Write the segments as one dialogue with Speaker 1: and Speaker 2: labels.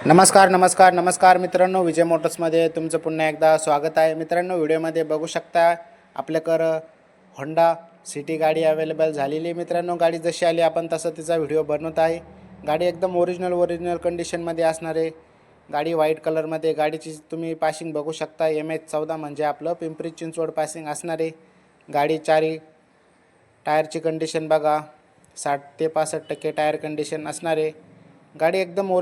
Speaker 1: नमस्कार मित्रांनो, विजय मोटर्समध्ये तुमचं पुन्हा एकदा स्वागत आहे. मित्रांनो, व्हिडिओमध्ये बघू शकता आपल्याकडं होंडा सिटी गाडी अवेलेबल झालेली आहे. मित्रांनो, गाडी जशी आली आपण तसं तिचा व्हिडिओ बनवत आहे. गाडी एकदम ओरिजिनल कंडिशनमध्ये असणार आहे. गाडी व्हाईट कलरमध्ये. गाडीची तुम्ही पासिंग बघू शकता. MH14 म्हणजे आपलं पिंपरी चिंचवड पासिंग असणार आहे. गाडी चारी टायरची कंडिशन बघा, 60 ते 65% टायर कंडिशन असणार आहे. गाडी एकदम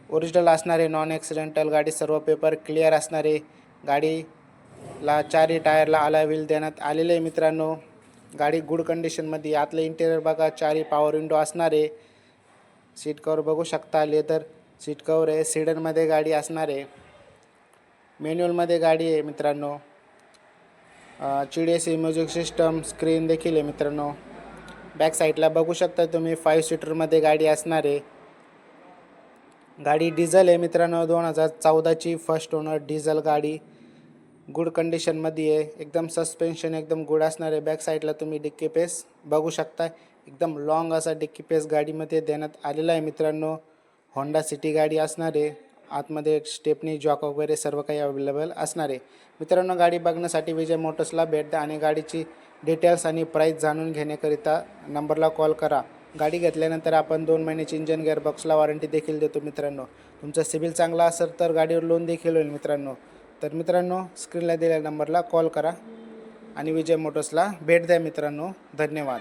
Speaker 1: ओरिजिनल असणार आहे. नॉन ॲक्सिडेंटल गाडी, सर्व पेपर क्लिअर असणार आहे. गाडीला चारी टायरला अलॉय व्हील देण्यात आलेले आहे. मित्रांनो, गाडी गुड कंडिशनमध्ये. आतलं इंटेरियर बघा, चारी पॉवर विंडो असणार आहे. सीट कवर बघू शकता, लेदर सीट कवर आहे. सिडनमध्ये गाडी असणार आहे. मॅन्युअलमध्ये गाडी आहे मित्रांनो. CDSC म्युझिक सिस्टम स्क्रीन देखील आहे मित्रांनो. बॅक साईडला बघू शकता तुम्ही 5 सीटरमध्ये गाडी असणार आहे. गाडी डिझेल आहे मित्रांनो. 2014ची फर्स्ट ओनर डिझेल गाडी. गुड कंडिशनमध्ये आहे. एकदम सस्पेन्शन एकदम गुड असणार आहे. बॅक साईडला तुम्ही डिक्की पेस बघू शकता. एकदम लॉंग असा डिक्की पेस गाडीमध्ये देण्यात आलेला आहे मित्रांनो. होंडा सिटी गाडी असणार आहे. आतमध्ये स्टेपनी, जॉक वगैरे सर्व काही अवेलेबल असणार आहे. मित्रांनो, गाडी बघण्यासाठी विजय मोटर्सला भेट द्या आणि गाडीची डिटेल्स आणि प्राईस जाणून घेण्याकरिता नंबरला कॉल करा. गाडी घेतल्यानंतर आपण 2 महिन्याची इंजन गिअरबॉक्सला वॉरंटी देखील देतो मित्रांनो. तुमचा सिबिल चांगला असेल तर गाडीवर लोन देखील होईल मित्रांनो. तर मित्रांनो, स्क्रीनला दिलेल्या नंबरला कॉल करा आणि विजय मोटर्सला भेट द्या मित्रांनो. धन्यवाद.